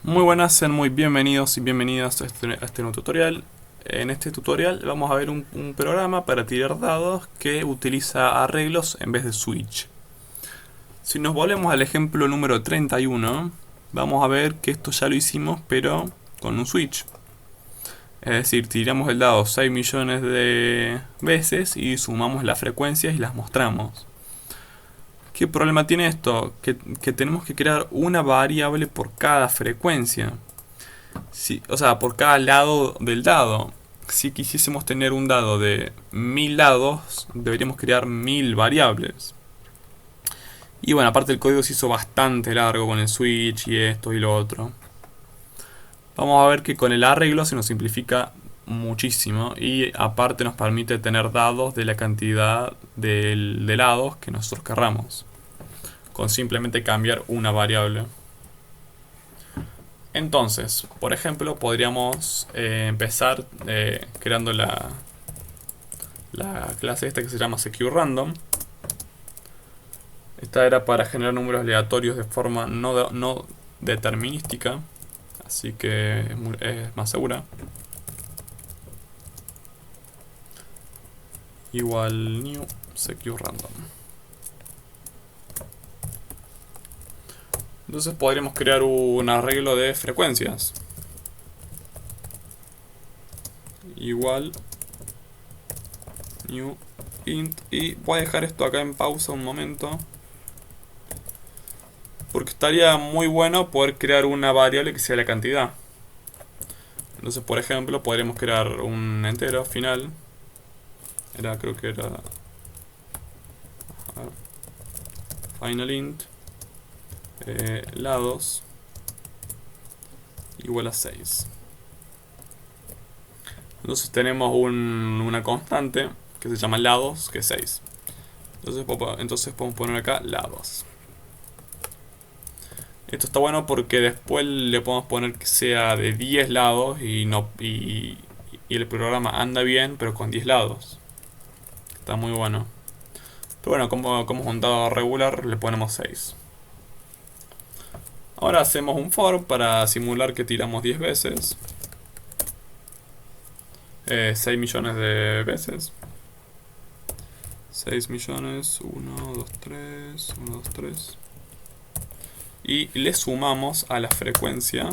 Muy buenas, sean muy bienvenidos y bienvenidas a este nuevo tutorial. En este tutorial vamos a ver un programa para tirar dados que utiliza arreglos en vez de switch. Si nos volvemos al ejemplo número 31, vamos a ver que esto ya lo hicimos pero con un switch. Es decir, tiramos el dado 6 millones de veces y sumamos las frecuencias y las mostramos. ¿Qué problema tiene esto? Que tenemos que crear una variable por cada frecuencia. O sea, por cada lado del dado. Si quisiésemos tener un dado de 1000 lados, deberíamos crear 1000 variables. Y bueno, aparte el código se hizo bastante largo con el switch y esto y lo otro. Vamos a ver que con el arreglo se nos simplifica muchísimo y aparte nos permite tener dados de la cantidad de lados que nosotros querramos, con simplemente cambiar una variable. Entonces, por ejemplo, podríamos empezar creando la clase esta que se llama SecureRandom. Esta era para generar números aleatorios de forma no determinística, así que es más segura. Igual new SecureRandom. Entonces podríamos crear un arreglo de frecuencias. Igual new int, y voy a dejar esto acá en pausa un momento, porque estaría muy bueno poder crear una variable que sea la cantidad. Entonces, por ejemplo, podríamos crear un entero final. Creo que era final int lados igual a 6. Entonces tenemos una constante que se llama lados, que es 6. Entonces podemos poner acá lados. Esto está bueno porque después le podemos poner que sea de 10 lados y el programa anda bien, pero con 10 lados. Está muy bueno. Pero bueno, como es un dado regular, le ponemos 6. Ahora hacemos un for para simular que tiramos 10 veces. 6 millones de veces. 6 millones, 1, 2, 3, 1, 2, 3. Y le sumamos a la frecuencia.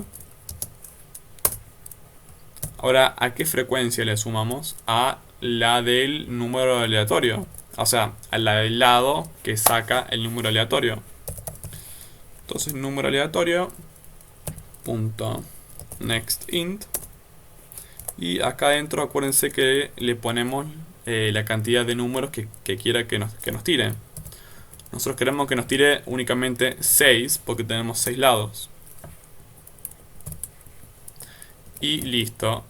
Ahora, ¿a qué frecuencia le sumamos? A la del número aleatorio. O sea, a la del lado que saca el número aleatorio. Entonces, número aleatorio punto next int. Y acá adentro acuérdense que le ponemos la cantidad de números que quiera que nos tire. Nosotros queremos que nos tire únicamente 6 porque tenemos 6 lados. Y listo.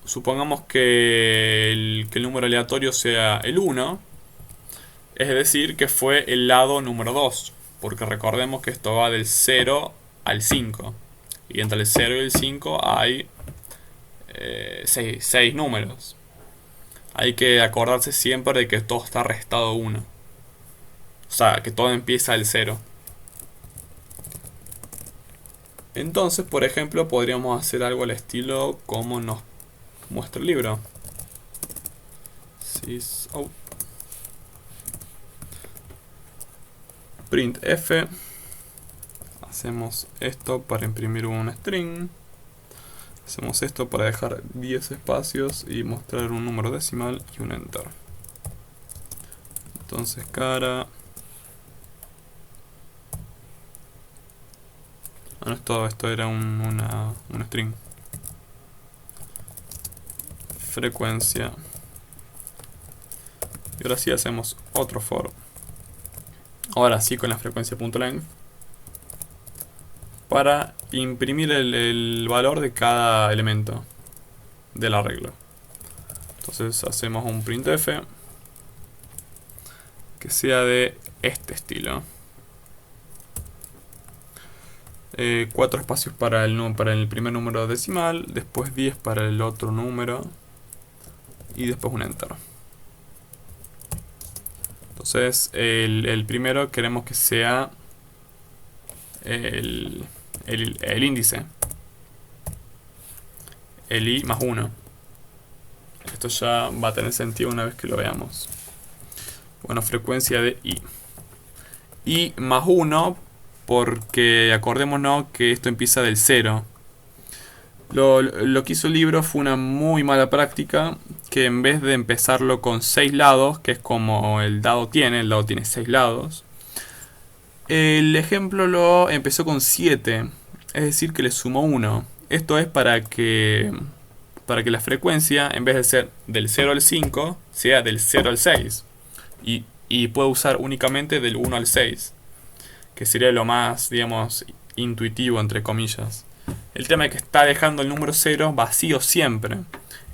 Supongamos que el número aleatorio sea el 1. Es decir, que fue el lado número 2. Porque recordemos que esto va del 0 al 5. Y entre el 0 y el 5 hay 6 números. Hay que acordarse siempre de que todo está restado 1. O sea, que todo empieza del 0. Entonces, por ejemplo, podríamos hacer algo al estilo como nos muestra el libro. Sysout printf. Hacemos esto para imprimir un string. Hacemos esto para dejar 10 espacios y mostrar un número decimal y un enter. Entonces cara... esto era un string. Frecuencia. Y ahora sí hacemos otro for. Ahora sí con la frecuencia.length. Para imprimir el valor de cada elemento del arreglo. Entonces hacemos un printf que sea de este estilo. 4 espacios para el primer número decimal, después 10 para el otro número y después un enter. Entonces el primero queremos que sea el índice. el i más 1. Esto ya va a tener sentido una vez que lo veamos. Bueno, frecuencia de i. I más 1, porque acordémonos que esto empieza del 0. Lo que hizo el libro fue una muy mala práctica, que en vez de empezarlo con 6 lados, que es como el dado tiene 6 lados, el ejemplo lo empezó con 7, es decir que le sumó 1. Esto es para que la frecuencia, en vez de ser del 0 al 5, sea del 0 al 6. Y puede usar únicamente del 1 al 6, que sería lo más, digamos, intuitivo, entre comillas. El tema es que está dejando el número 0 vacío siempre,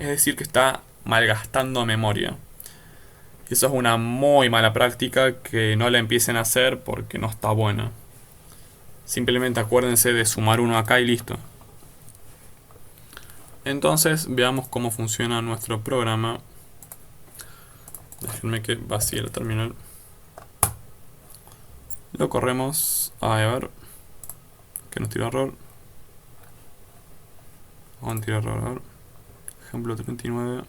es decir que está malgastando memoria. Y eso es una muy mala práctica, que no la empiecen a hacer porque no está buena. Simplemente acuérdense de sumar 1 acá y listo. Entonces veamos cómo funciona nuestro programa. Déjenme que vacíe la terminal. Lo corremos. A ver. Que nos tira error. Vamos a tirar error. A ver. Ejemplo 39.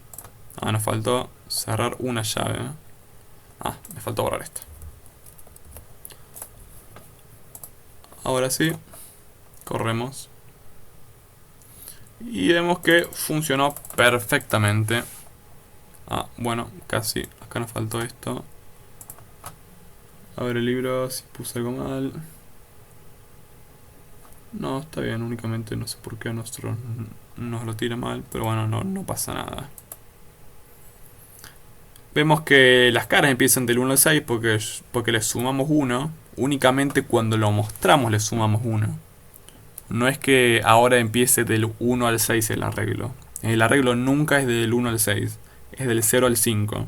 Nos faltó cerrar una llave. Me faltó borrar esta. Ahora sí. Corremos. Y vemos que funcionó perfectamente. Bueno, casi. Acá nos faltó esto. A ver el libro, si puse algo mal. No, está bien, únicamente no sé por qué a nosotros nos lo tira mal, pero bueno, no pasa nada. Vemos que las caras empiezan del 1 al 6 porque le sumamos 1. Únicamente cuando lo mostramos le sumamos 1. No es que ahora empiece del 1 al 6 el arreglo. El arreglo nunca es del 1 al 6, es del 0 al 5.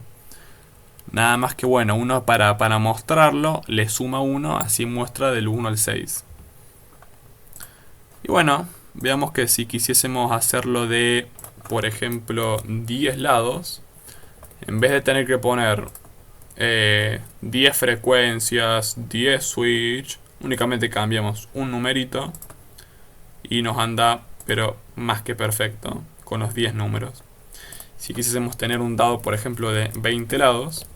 Nada más que bueno, uno para mostrarlo le suma 1, así muestra del 1 al 6. Y bueno, veamos que si quisiésemos hacerlo de, por ejemplo, 10 lados, en vez de tener que poner 10 frecuencias, 10 switch, únicamente cambiamos un numerito y nos anda, pero más que perfecto, con los 10 números. Si quisiésemos tener un dado, por ejemplo, de 20 lados,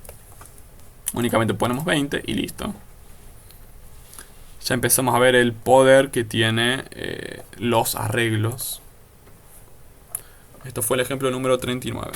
únicamente ponemos 20 y listo. Ya empezamos a ver el poder que tiene los arreglos. Esto fue el ejemplo número 39.